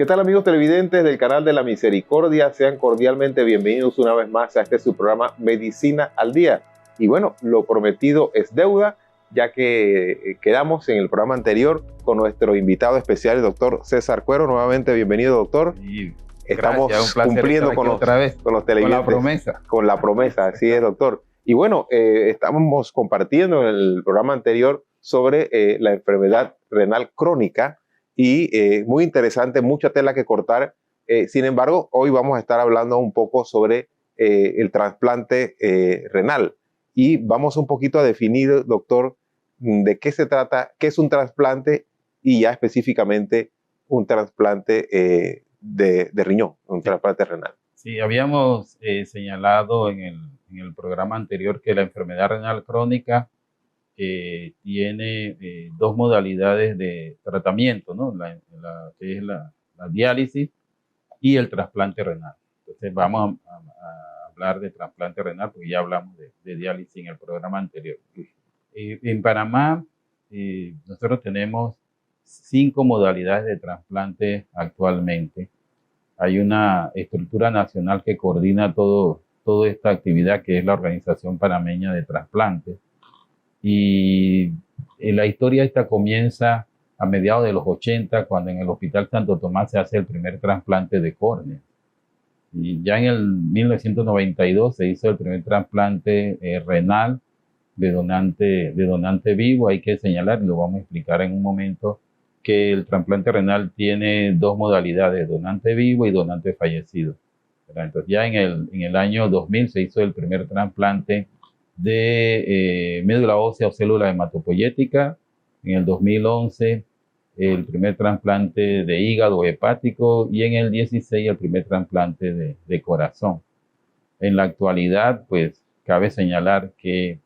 ¿Qué tal, amigos televidentes del canal de la Misericordia? Sean cordialmente bienvenidos una vez más a este su programa Medicina al Día. Y bueno, lo prometido es deuda, ya que quedamos en el programa anterior con nuestro invitado especial, el doctor César Cuero. Nuevamente, bienvenido, doctor. Sí, estamos cumpliendo con los televidentes. Con la promesa, así es, doctor. Y bueno, estábamos compartiendo en el programa anterior sobre la enfermedad renal crónica. Y muy interesante, mucha tela que cortar. Sin embargo, hoy vamos a estar hablando un poco sobre el trasplante renal. Y vamos un poquito a definir, doctor, de qué se trata, qué es un trasplante y ya específicamente un trasplante de riñón, un trasplante renal. Sí, habíamos señalado en el programa anterior que la enfermedad renal crónica tiene dos modalidades de tratamiento, ¿no? Que es la diálisis y el trasplante renal. Entonces vamos a hablar de trasplante renal porque ya hablamos de diálisis en el programa anterior. En Panamá nosotros tenemos 5 modalidades de trasplante actualmente. Hay una estructura nacional que coordina toda esta actividad, que es la Organización Panameña de Trasplantes. Y la historia esta comienza a mediados de los 80, cuando en el Hospital Santo Tomás se hace el primer trasplante de córnea. Y ya en el 1992 se hizo el primer trasplante renal de donante vivo. Hay que señalar, y lo vamos a explicar en un momento, que el trasplante renal tiene dos modalidades, donante vivo y donante fallecido. Entonces ya en el año 2000 se hizo el primer trasplante de médula ósea o célula hematopoyética. En el 2011 el primer trasplante de hígado hepático y en el 16 el primer trasplante de corazón. En la actualidad, pues cabe señalar que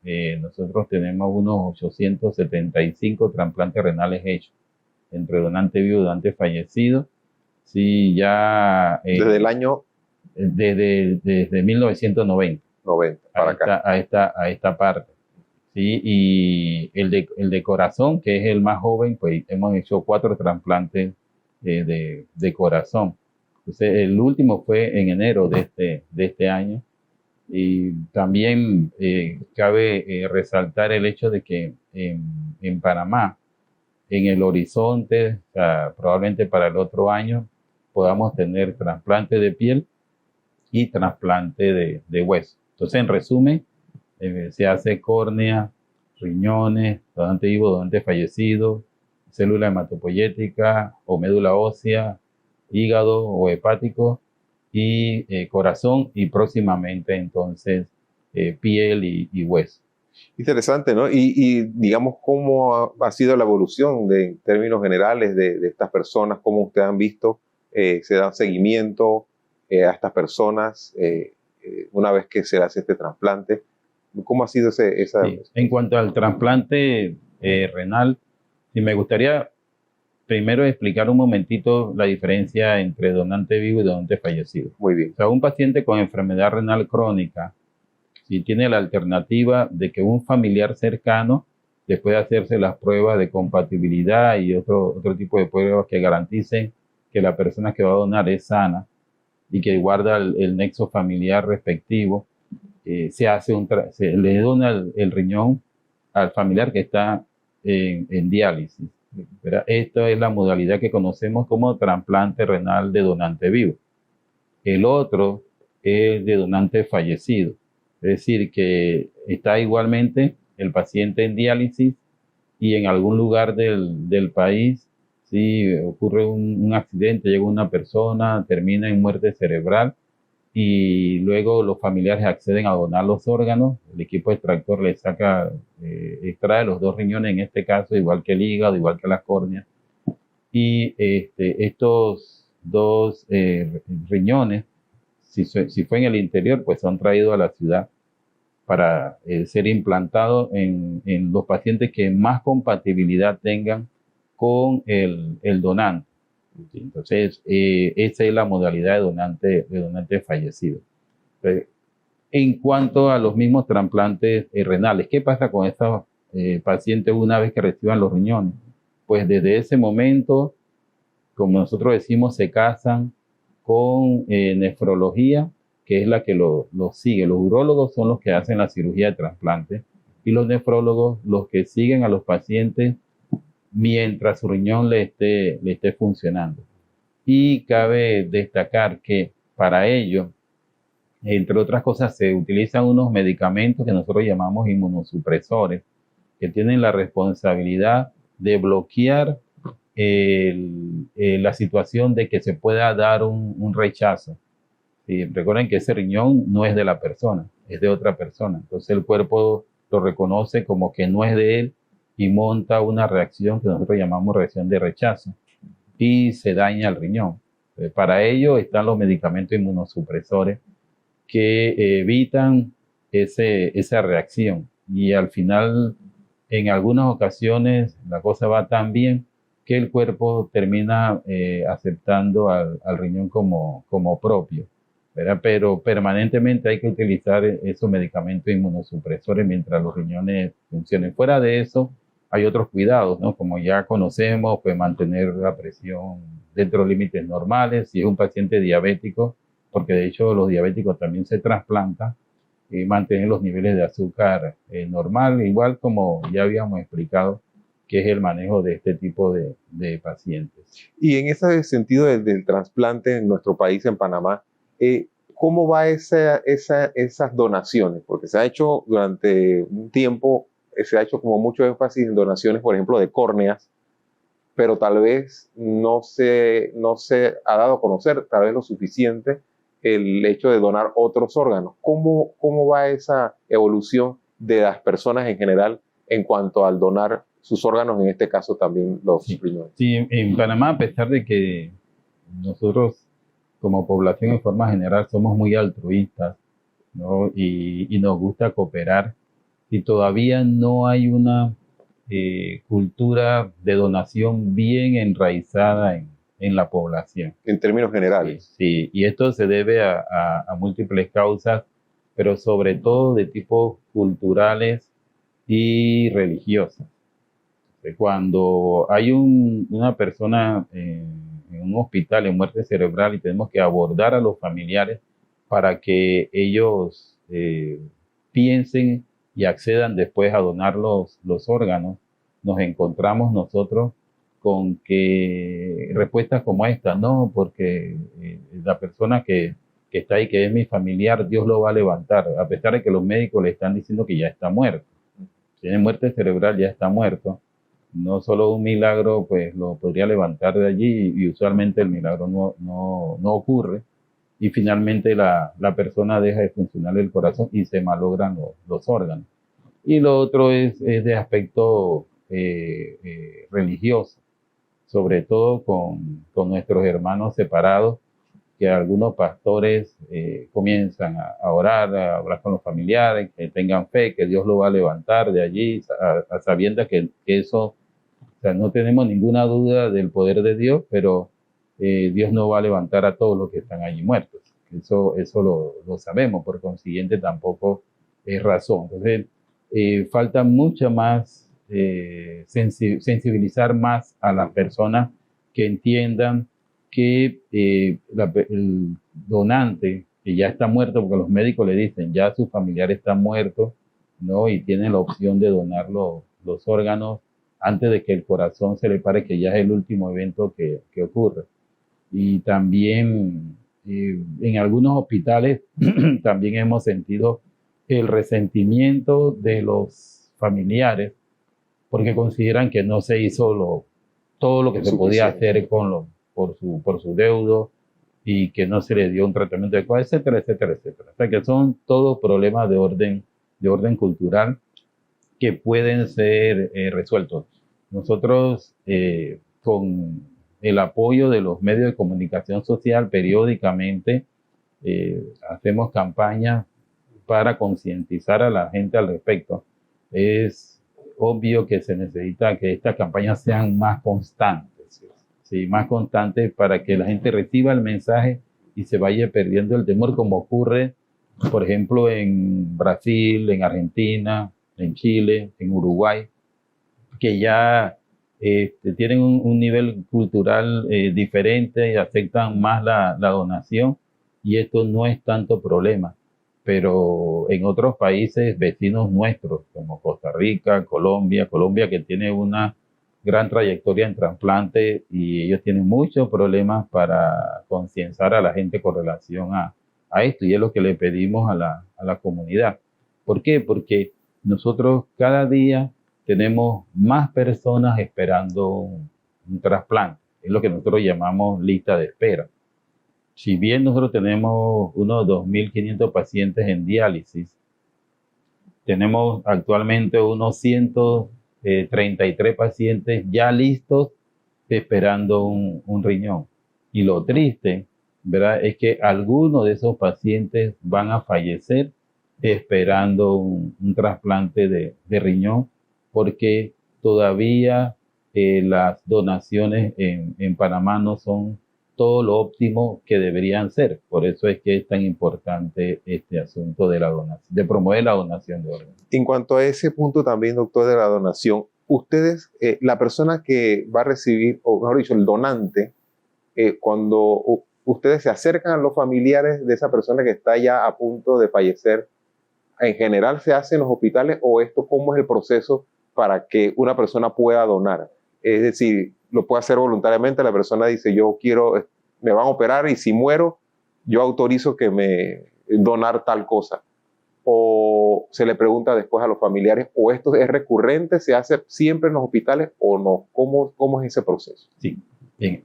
nosotros tenemos unos 875 trasplantes renales hechos entre donante vivo y donante fallecido. Sí, ya desde el año desde 1990 para acá. A esta parte. Sí, y el de corazón, que es el más joven, pues hemos hecho 4 trasplantes de corazón. Entonces, el último fue en enero de este año. Y también cabe resaltar el hecho de que en Panamá, en el horizonte, o sea, probablemente para el otro año, podamos tener trasplante de piel y trasplante de hueso. Entonces, en resumen, se hace córnea, riñones, donante vivo, donante fallecido, célula hematopoyética o médula ósea, hígado o hepático y corazón, y próximamente entonces piel y hueso. Interesante, ¿no? Y digamos, ¿cómo ha sido la evolución en términos generales de estas personas? ¿Cómo ustedes han visto? ¿Se da seguimiento a estas personas una vez que se hace este trasplante? ¿Cómo ha sido esa? Sí. En cuanto al trasplante renal, sí, me gustaría primero explicar un momentito la diferencia entre donante vivo y donante fallecido. Muy bien. O sea, un paciente con enfermedad renal crónica, si tiene la alternativa de que un familiar cercano le pueda hacerse las pruebas de compatibilidad y otro tipo de pruebas que garanticen que la persona que va a donar es sana y que guarda el nexo familiar respectivo, se le dona el riñón al familiar que está en diálisis. ¿Verdad? Esta es la modalidad que conocemos como trasplante renal de donante vivo. El otro es de donante fallecido. Es decir, que está igualmente el paciente en diálisis y en algún lugar del país, si ocurre un accidente, llega una persona, termina en muerte cerebral y luego los familiares acceden a donar los órganos, el equipo extractor le extrae los 2 riñones en este caso, igual que el hígado, igual que las córneas, y estos 2 riñones, si fue en el interior, pues son traídos a la ciudad para ser implantados en los pacientes que más compatibilidad tengan con el donante. Entonces, esa es la modalidad de donante fallecido. En cuanto a los mismos trasplantes renales, ¿qué pasa con estos pacientes una vez que reciban los riñones? Pues desde ese momento como nosotros decimos, se casan con nefrología, que es la que lo sigue. Los urólogos son los que hacen la cirugía de trasplante y los nefrólogos los que siguen a los pacientes mientras su riñón le esté funcionando. Y cabe destacar que para ello, entre otras cosas, se utilizan unos medicamentos que nosotros llamamos inmunosupresores, que tienen la responsabilidad de bloquear la situación de que se pueda dar un rechazo. ¿Sí? Recuerden que ese riñón no es de la persona, es de otra persona. Entonces el cuerpo lo reconoce como que no es de él y monta una reacción que nosotros llamamos reacción de rechazo y se daña el riñón. Para ello están los medicamentos inmunosupresores que evitan esa reacción. Y al final, en algunas ocasiones, la cosa va tan bien que el cuerpo termina aceptando al riñón como propio, ¿verdad? Pero permanentemente hay que utilizar esos medicamentos inmunosupresores mientras los riñones funcionen. Fuera de eso, hay otros cuidados, ¿no? Como ya conocemos, pues mantener la presión dentro de límites normales. Si es un paciente diabético, porque de hecho los diabéticos también se trasplantan, y mantener los niveles de azúcar normal, igual como ya habíamos explicado, que es el manejo de este tipo de pacientes. Y en ese sentido del trasplante en nuestro país, en Panamá, ¿cómo va esas donaciones? Porque se ha hecho durante un tiempo, se ha hecho como mucho énfasis en donaciones, por ejemplo, de córneas, pero tal vez no se ha dado a conocer tal vez lo suficiente el hecho de donar otros órganos. ¿Cómo va esa evolución de las personas en general en cuanto al donar sus órganos, en este caso también los riñones? Sí, en Panamá, a pesar de que nosotros como población en forma general somos muy altruistas, ¿no? y nos gusta cooperar, y todavía no hay una cultura de donación bien enraizada en la población. En términos generales. Sí, y esto se debe a múltiples causas, pero sobre todo de tipo culturales y religiosas. Cuando hay una persona en un hospital en muerte cerebral y tenemos que abordar a los familiares para que ellos piensen y accedan después a donar los órganos, nos encontramos nosotros con que respuestas como esta, no, porque la persona que está ahí, que es mi familiar, Dios lo va a levantar, a pesar de que los médicos le están diciendo que ya está muerto. Tiene muerte cerebral, ya está muerto. No solo un milagro, pues lo podría levantar de allí, y usualmente el milagro no ocurre, y finalmente la persona deja de funcionar el corazón y se malogran los órganos. Y lo otro es de aspecto religioso, sobre todo con nuestros hermanos separados, que algunos pastores comienzan a orar, a hablar con los familiares, que tengan fe, que Dios lo va a levantar de allí, a sabiendas que eso, o sea, no tenemos ninguna duda del poder de Dios, pero Dios no va a levantar a todos los que están allí muertos. Eso lo sabemos, por consiguiente tampoco es razón. Entonces, falta mucho más sensibilizar más a las personas que entiendan que el donante, que ya está muerto, porque los médicos le dicen ya su familiar está muerto, ¿no? Y tienen la opción de donar los órganos antes de que el corazón se le pare, que ya es el último evento que ocurre. Y también en algunos hospitales también hemos sentido el resentimiento de los familiares, porque consideran que no se hizo todo lo que se podía hacer por su deudo, y que no se le dio un tratamiento adecuado, etcétera, etcétera, etcétera. O sea, que son todos problemas de orden cultural que pueden ser resueltos. Nosotros, con el apoyo de los medios de comunicación social, periódicamente hacemos campañas para concientizar a la gente al respecto. Es obvio que se necesita que estas campañas sean más constantes, ¿sí? Más constantes, para que la gente reciba el mensaje y se vaya perdiendo el temor, como ocurre, por ejemplo, en Brasil, en Argentina, en Chile, en Uruguay, que ya tienen un nivel cultural diferente y aceptan más la donación, y esto no es tanto problema. Pero en otros países vecinos nuestros, como Costa Rica, Colombia que tiene una gran trayectoria en trasplante, y ellos tienen muchos problemas para concienciar a la gente con relación a esto, y es lo que le pedimos a la comunidad. ¿Por qué? Porque nosotros cada día tenemos más personas esperando un trasplante. Es lo que nosotros llamamos lista de espera. Si bien nosotros tenemos unos 2.500 pacientes en diálisis, tenemos actualmente unos 133 pacientes ya listos esperando un riñón. Y lo triste, ¿verdad?, es que algunos de esos pacientes van a fallecer esperando un trasplante de riñón, porque todavía las donaciones en Panamá no son todo lo óptimo que deberían ser. Por eso es que es tan importante este asunto de la donación, de promover la donación de órganos. En cuanto a ese punto también, doctor, de la donación, ustedes, la persona que va a recibir, o mejor dicho, el donante, cuando ustedes se acercan a los familiares de esa persona que está ya a punto de fallecer, ¿en general se hace en los hospitales, o esto cómo es el proceso para que una persona pueda donar? Es decir, lo puede hacer voluntariamente, la persona dice, yo quiero, me van a operar y si muero, yo autorizo que me donar tal cosa. O se le pregunta después a los familiares, o esto es recurrente, se hace siempre en los hospitales o no. ¿Cómo es ese proceso? Sí, bien.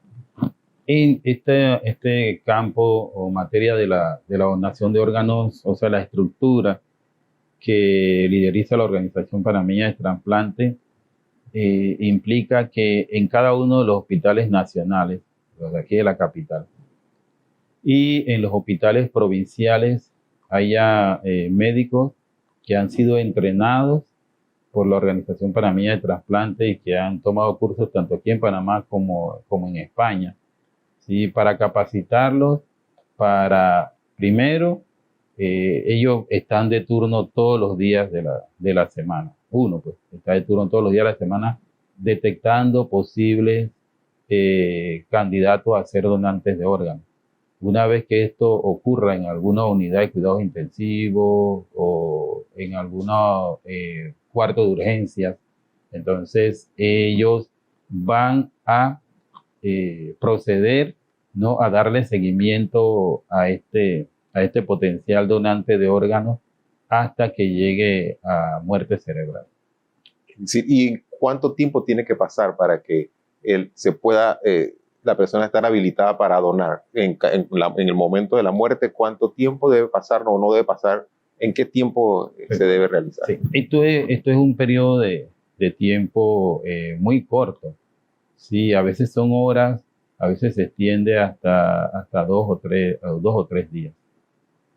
En este campo o materia de la donación de órganos, o sea, la estructura que lideriza la Organización Panameña de Trasplante, implica que en cada uno de los hospitales nacionales, los de aquí de la capital, y en los hospitales provinciales, haya médicos que han sido entrenados por la Organización Panameña de Trasplante y que han tomado cursos tanto aquí en Panamá como en España, ¿sí?, para capacitarlos para, primero, ellos están de turno todos los días de la semana. Uno, pues, está de turno todos los días de la semana detectando posibles candidatos a ser donantes de órganos. Una vez que esto ocurra en alguna unidad de cuidados intensivos o en alguna cuarto de urgencias, entonces ellos van a proceder, ¿no?, a darle seguimiento a este potencial donante de órganos hasta que llegue a muerte cerebral. ¿Y cuánto tiempo tiene que pasar para que se pueda, la persona estar habilitada para donar? En el momento de la muerte, ¿cuánto tiempo debe pasar o no debe pasar? ¿En qué tiempo se debe realizar? Sí. Esto es un periodo de tiempo muy corto. Sí, a veces son horas, a veces se extiende hasta 2 o 3 días.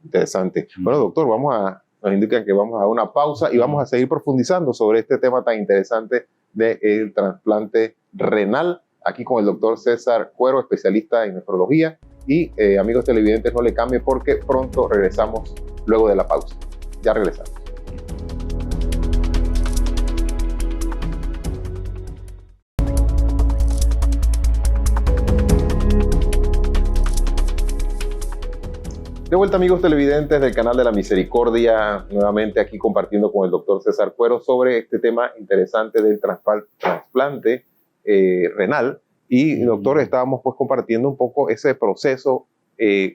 Interesante. Bueno, doctor, nos indican que vamos a una pausa y vamos a seguir profundizando sobre este tema tan interesante del trasplante renal, aquí con el doctor César Cuero, especialista en nefrología. Y amigos televidentes, no le cambie porque pronto regresamos luego de la pausa. Ya regresamos. De vuelta, amigos televidentes del canal de la Misericordia, nuevamente aquí compartiendo con el doctor César Cuero sobre este tema interesante del trasplante renal. Y doctor, estábamos pues compartiendo un poco ese proceso,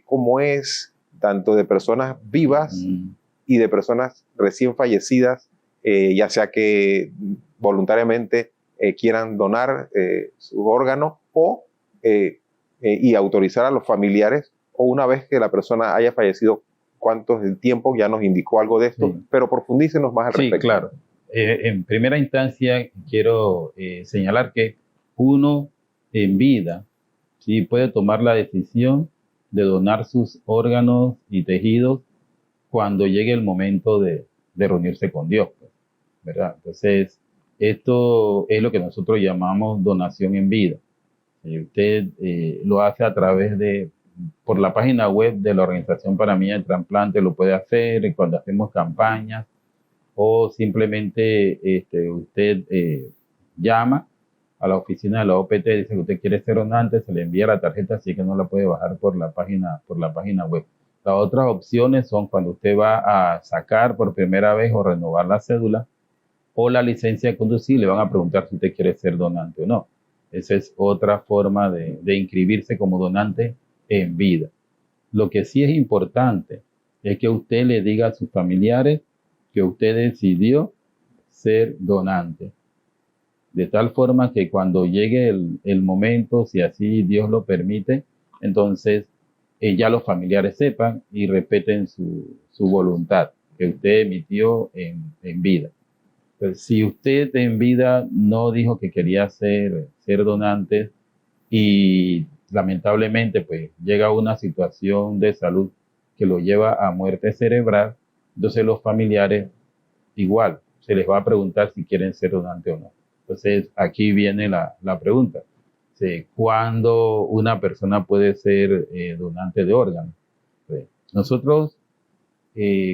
cómo es tanto de personas vivas y de personas recién fallecidas, ya sea que voluntariamente quieran donar su órgano y autorizar a los familiares, o una vez que la persona haya fallecido, cuánto es el tiempo. Ya nos indicó algo de esto, sí, pero profundícenos más al respecto. Sí, claro. En primera instancia quiero señalar que uno en vida, ¿sí?, puede tomar la decisión de donar sus órganos y tejidos cuando llegue el momento de reunirse con Dios, pues, ¿verdad? Entonces, esto es lo que nosotros llamamos donación en vida. Usted lo hace a través por la página web de la Organización Panameña de Trasplante, lo puede hacer cuando hacemos campañas, o simplemente usted llama a la oficina de la OPT, dice que usted quiere ser donante, se le envía la tarjeta, así que no la puede bajar por la página web. Las otras opciones son cuando usted va a sacar por primera vez o renovar la cédula o la licencia de conducir, le van a preguntar si usted quiere ser donante o no. Esa es otra forma de inscribirse como donante en vida. Lo que sí es importante es que usted le diga a sus familiares que usted decidió ser donante. De tal forma que cuando llegue el momento, si así Dios lo permite, entonces ya los familiares sepan y respeten su voluntad que usted emitió en vida. Pues, si usted en vida no dijo que quería ser donante y lamentablemente pues llega una situación de salud que lo lleva a muerte cerebral, entonces los familiares igual se les va a preguntar si quieren ser donante o no. Entonces aquí viene la pregunta. ¿Cuándo una persona puede ser donante de órganos? Nosotros,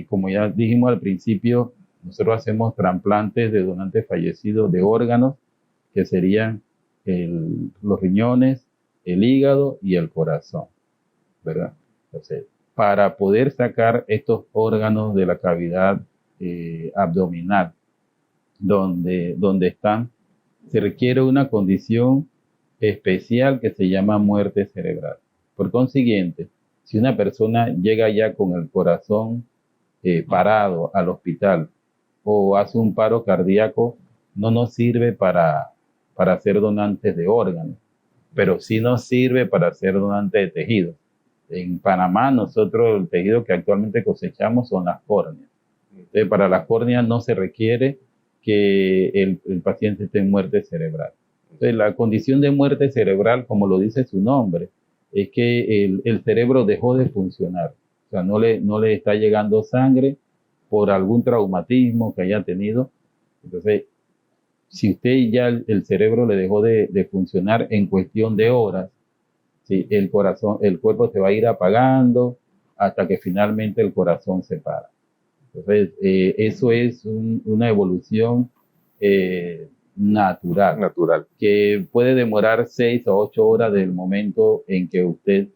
como ya dijimos al principio, nosotros hacemos trasplantes de donantes fallecidos de órganos, que serían los riñones, el hígado y el corazón, ¿verdad? Entonces, para poder sacar estos órganos de la cavidad abdominal, donde están, se requiere una condición especial que se llama muerte cerebral. Por consiguiente, si una persona llega ya con el corazón parado al hospital o hace un paro cardíaco, no nos sirve para ser donantes de órganos, pero sí nos sirve para ser donantes de tejidos. En Panamá, nosotros el tejido que actualmente cosechamos son las córneas. Entonces, para las córneas no se requiere que el paciente esté en muerte cerebral. Entonces, la condición de muerte cerebral, como lo dice su nombre, es que el cerebro dejó de funcionar. O sea, no le está llegando sangre por algún traumatismo que haya tenido. Entonces, si usted ya el cerebro le dejó de funcionar en cuestión de horas, ¿sí? El cuerpo se va a ir apagando hasta que finalmente el corazón se para. Entonces, eso es una evolución natural, que puede demorar 6 o 8 horas del momento en que usted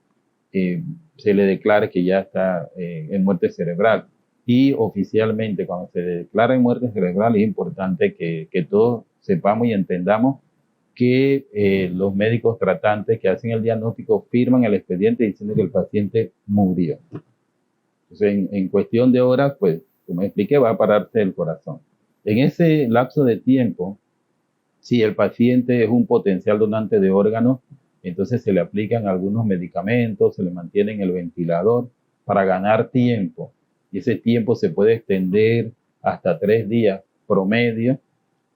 se le declare que ya está en muerte cerebral. Y oficialmente, cuando se declara en muerte cerebral, es importante que todos sepamos y entendamos que los médicos tratantes que hacen el diagnóstico firman el expediente diciendo que el paciente murió. Entonces, en cuestión de horas, pues, como expliqué, va a pararse el corazón. En ese lapso de tiempo, si el paciente es un potencial donante de órganos, entonces se le aplican algunos medicamentos, se le mantiene en el ventilador para ganar tiempo. Y ese tiempo se puede extender hasta 3 días promedio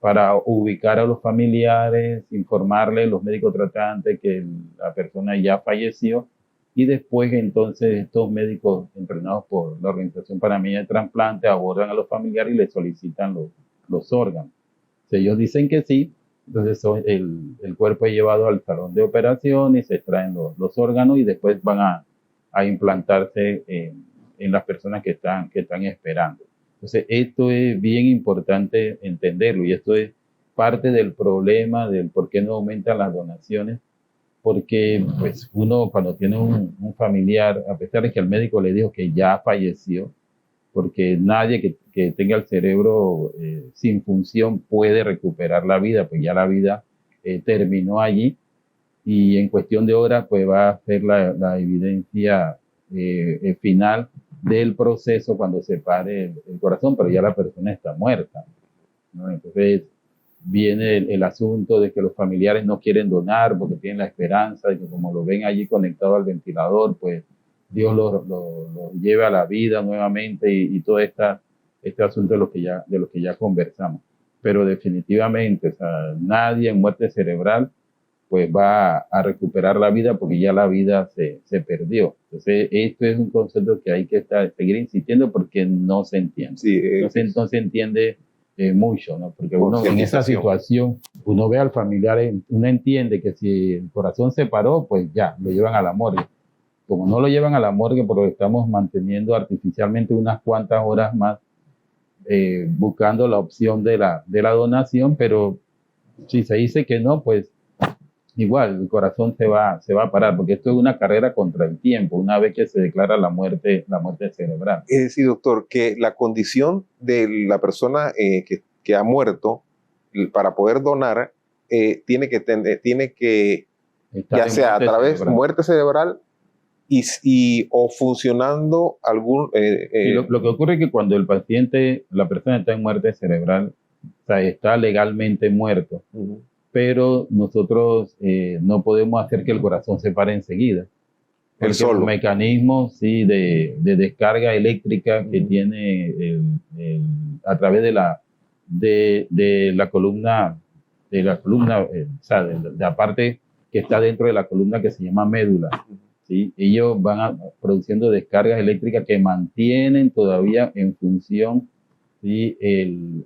para ubicar a los familiares, informarles a los médicos tratantes que la persona ya falleció, y después entonces estos médicos entrenados por la Organización Panameña de Trasplante abordan a los familiares y les solicitan los órganos. Si ellos dicen que sí, entonces el cuerpo es llevado al salón de operaciones, se extraen los órganos y después van a implantarse en las personas que están esperando. Entonces, esto es bien importante entenderlo, y esto es parte del problema del por qué no aumentan las donaciones, porque pues uno cuando tiene un familiar, a pesar de que el médico le dijo que ya falleció, porque nadie que tenga el cerebro sin función puede recuperar la vida, pues ya la vida terminó allí, y en cuestión de horas pues va a ser la evidencia final del proceso cuando se pare el corazón, pero ya la persona está muerta, ¿no? Entonces viene el asunto de que los familiares no quieren donar porque tienen la esperanza de que como lo ven allí conectado al ventilador, pues Dios lo lleve a la vida nuevamente, y todo este asunto de lo que ya conversamos. Pero definitivamente, o sea, nadie en muerte cerebral pues va a recuperar la vida porque ya la vida se perdió. Entonces, esto es un concepto que hay que seguir insistiendo porque no se entiende. Sí, no se entiende mucho, ¿no? Porque uno en esa situación, uno ve al familiar, uno entiende que si el corazón se paró, pues ya, lo llevan a la morgue. Como no lo llevan a la morgue porque estamos manteniendo artificialmente unas cuantas horas más, buscando la opción de la donación, pero Si se dice que no, pues igual el corazón se va a parar, porque esto es una carrera contra el tiempo, una vez que se declara la muerte cerebral. Es decir, doctor, que la condición de la persona que ha muerto para poder donar tiene que ya sea a través de muerte cerebral o funcionando algún... lo que ocurre es que cuando la persona está en muerte cerebral, o sea, está legalmente muerto, pero nosotros no podemos hacer que el corazón se pare enseguida. Porque los mecanismos de descarga eléctrica que tiene a través de la columna, o sea, de la parte que está dentro de la columna que se llama médula, ¿sí? Ellos van produciendo descargas eléctricas que mantienen todavía en función, ¿sí?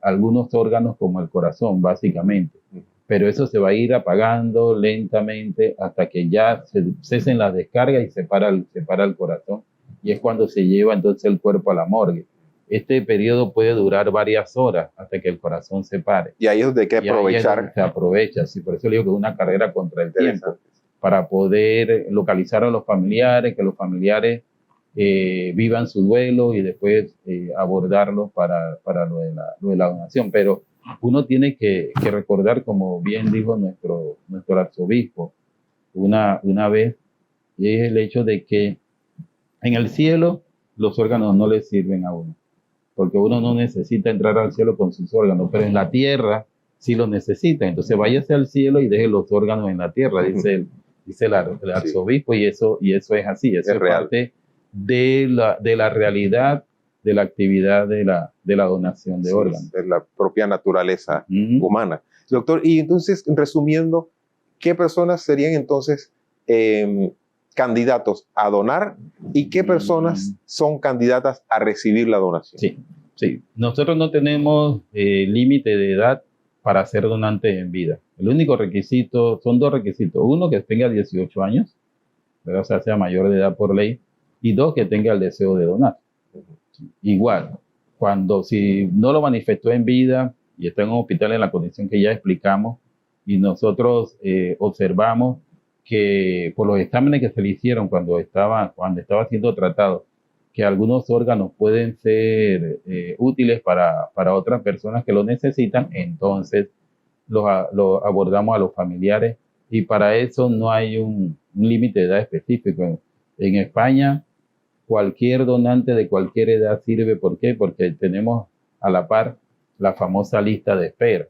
Algunos órganos como el corazón, básicamente. Pero eso se va a ir apagando lentamente hasta que ya cesen las descargas y se para el corazón. Y es cuando se lleva entonces el cuerpo a la morgue. Este periodo puede durar varias horas hasta que el corazón se pare. Y ahí es donde hay que aprovechar. Se aprovecha, sí, por eso le digo que es una carrera contra el tiempo, para poder localizar a los familiares, que los familiares vivan su duelo y después abordarlos para lo de la donación. Pero uno tiene que recordar, como bien dijo nuestro arzobispo una vez, y es el hecho de que en el cielo los órganos no le sirven a uno, porque uno no necesita entrar al cielo con sus órganos, pero en la tierra sí lo necesita. Entonces váyase al cielo y deje los órganos en la tierra, dice el arzobispo, y eso es así, eso es parte de la realidad de la actividad de la donación de órganos. De la propia naturaleza humana. Doctor, y entonces, resumiendo, ¿qué personas serían entonces candidatos a donar y qué personas son candidatas a recibir la donación? Sí. Nosotros no tenemos límite de edad para ser donantes en vida. El único requisito, son dos requisitos. Uno, que tenga 18 años, o sea mayor de edad por ley, y dos, que tenga el deseo de donar. Igual, si no lo manifestó en vida y está en un hospital en la condición que ya explicamos, y nosotros observamos que por los exámenes que se le hicieron cuando estaba siendo tratado, que algunos órganos pueden ser útiles para otras personas que lo necesitan, entonces lo abordamos a los familiares, y para eso no hay un límite de edad específico. En España, cualquier donante de cualquier edad sirve. ¿Por qué? Porque tenemos a la par la famosa lista de espera,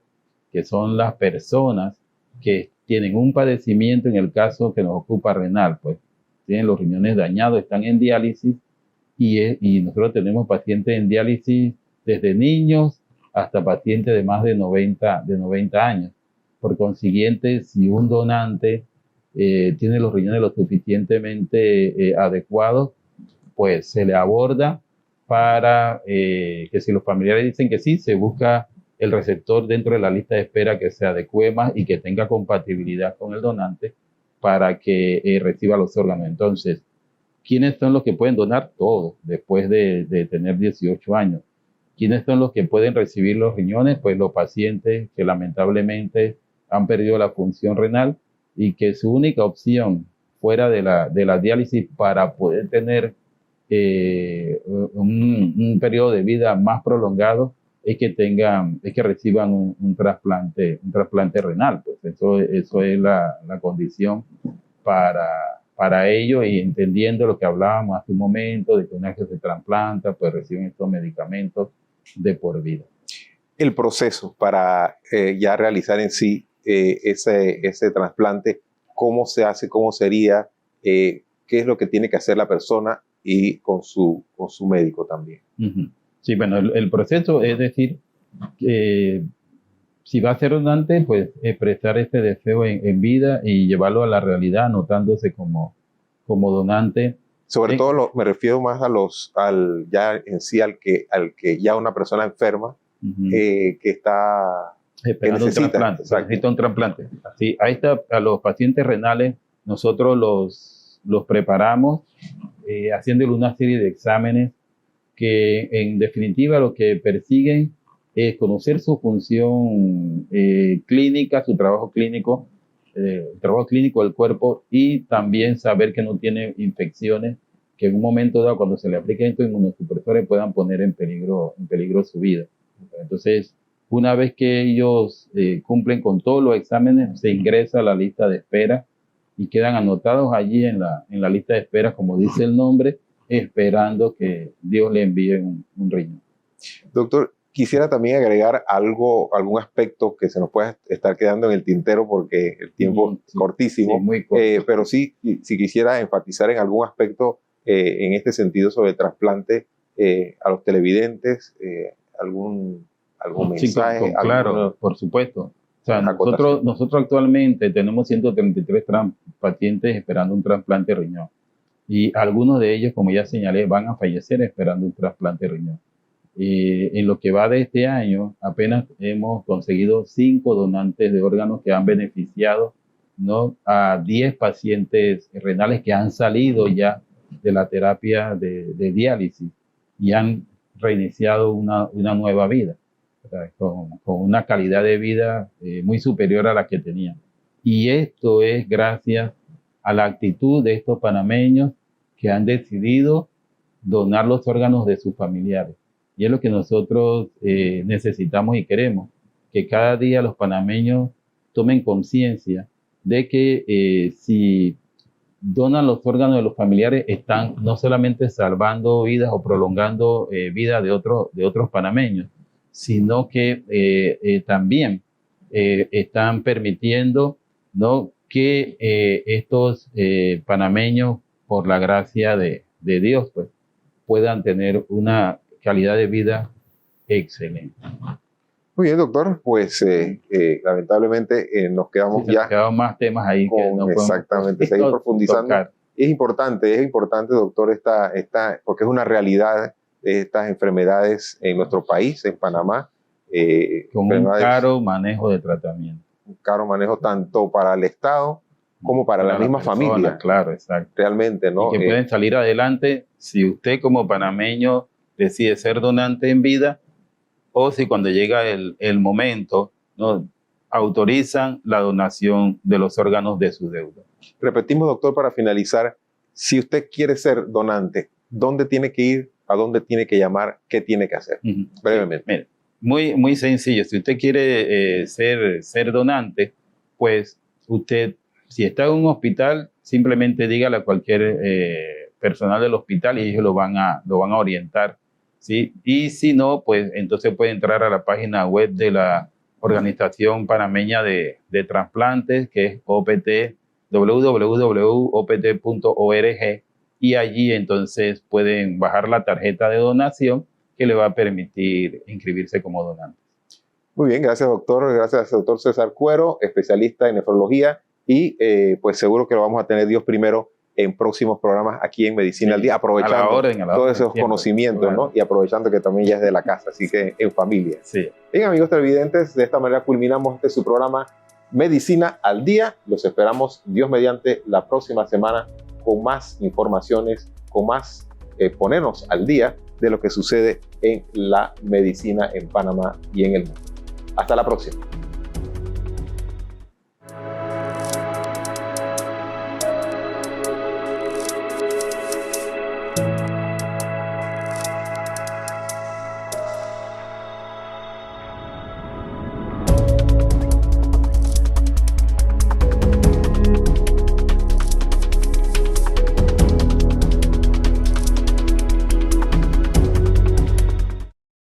que son las personas que tienen un padecimiento, en el caso que nos ocupa renal, pues tienen los riñones dañados, están en diálisis, y nosotros tenemos pacientes en diálisis desde niños hasta pacientes de más de 90 años. Por consiguiente, si un donante tiene los riñones lo suficientemente adecuados, pues se le aborda para que, si los familiares dicen que sí, se busca el receptor dentro de la lista de espera que se adecue más y que tenga compatibilidad con el donante para que reciba los órganos. Entonces, ¿quiénes son los que pueden donar? Todos, después de tener 18 años. ¿Quiénes son los que pueden recibir los riñones? Pues los pacientes que lamentablemente han perdido la función renal y que su única opción fuera de la diálisis para poder tener un periodo de vida más prolongado es que reciban un trasplante renal. Pues eso es la condición para ello, y entendiendo lo que hablábamos hace un momento, de que una vez que se trasplanta, pues reciben estos medicamentos de por vida. El proceso para ya realizar en sí ese trasplante, ¿cómo se hace? ¿Cómo sería? ¿Qué es lo que tiene que hacer la persona y con su médico también? Sí, bueno, el proceso es decir, que si va a ser donante, pues expresar este deseo en vida y llevarlo a la realidad, anotándose como donante. Sobre todo me refiero más al que ya una persona enferma que está esperando necesita un trasplante. Así, a los pacientes renales nosotros los preparamos haciéndole una serie de exámenes que en definitiva lo que persiguen conocer su función clínica, su trabajo clínico, el trabajo clínico del cuerpo, y también saber que no tiene infecciones que en un momento dado, cuando se le apliquen estos inmunosupresores, puedan poner en peligro su vida. Entonces, una vez que ellos cumplen con todos los exámenes, se ingresa a la lista de espera y quedan anotados allí en la lista de espera, como dice el nombre, esperando que Dios le envíe un riñón. Doctor, quisiera también agregar algún aspecto que se nos pueda estar quedando en el tintero porque el tiempo es cortísimo, muy corto. Pero sí, si quisiera enfatizar en algún aspecto en este sentido sobre el trasplante a los televidentes, algún mensaje. Sí, claro, por supuesto. O sea, nosotros actualmente tenemos 133 pacientes esperando un trasplante de riñón, y algunos de ellos, como ya señalé, van a fallecer esperando un trasplante de riñón. En lo que va de este año, apenas hemos conseguido 5 donantes de órganos que han beneficiado, ¿no?, a 10 pacientes renales que han salido ya de la terapia de diálisis y han reiniciado una nueva vida, con una calidad de vida muy superior a la que tenían. Y esto es gracias a la actitud de estos panameños que han decidido donar los órganos de sus familiares. Y es lo que nosotros necesitamos y queremos, que cada día los panameños tomen conciencia de que si donan los órganos de los familiares, están no solamente salvando vidas o prolongando vida de otros panameños, sino que también están permitiendo, ¿no?, que estos panameños, por la gracia de Dios, pues, puedan tener una calidad de vida excelente. Muy bien, doctor, pues lamentablemente nos quedamos ya. Quedan más temas ahí que no podemos. Exactamente, seguir profundizando. Tocar. Es importante, doctor, porque es una realidad de estas enfermedades en nuestro país, en Panamá. Con un caro manejo de tratamiento. Un caro manejo tanto para el Estado como para la misma familia. Claro, exacto. Realmente, ¿no? Y que pueden salir adelante si usted como panameño decide ser donante en vida, o si cuando llega el momento, ¿no?, autorizan la donación de los órganos de su deuda. Repetimos, doctor, para finalizar, si usted quiere ser donante, ¿dónde tiene que ir? ¿A dónde tiene que llamar? ¿Qué tiene que hacer? Brevemente. Mire, muy sencillo. Si usted quiere ser donante, pues usted, si está en un hospital, simplemente dígale a cualquier personal del hospital y ellos lo van a orientar, ¿sí? Y si no, pues entonces puede entrar a la página web de la Organización Panameña de Trasplantes, que es OPT, www.opt.org, y allí entonces pueden bajar la tarjeta de donación que le va a permitir inscribirse como donante. Muy bien, gracias, doctor. Gracias, doctor César Cuero, especialista en nefrología, y pues seguro que lo vamos a tener, Dios primero, en próximos programas aquí en Medicina al Día, aprovechando todos esos conocimientos, claro, ¿no? Y aprovechando que también ya es de la casa, así que en familia. Sí. Bien, amigos televidentes, de esta manera culminamos su programa Medicina al Día. Los esperamos, Dios mediante, la próxima semana con más informaciones, con más ponernos al día de lo que sucede en la medicina en Panamá y en el mundo. Hasta la próxima.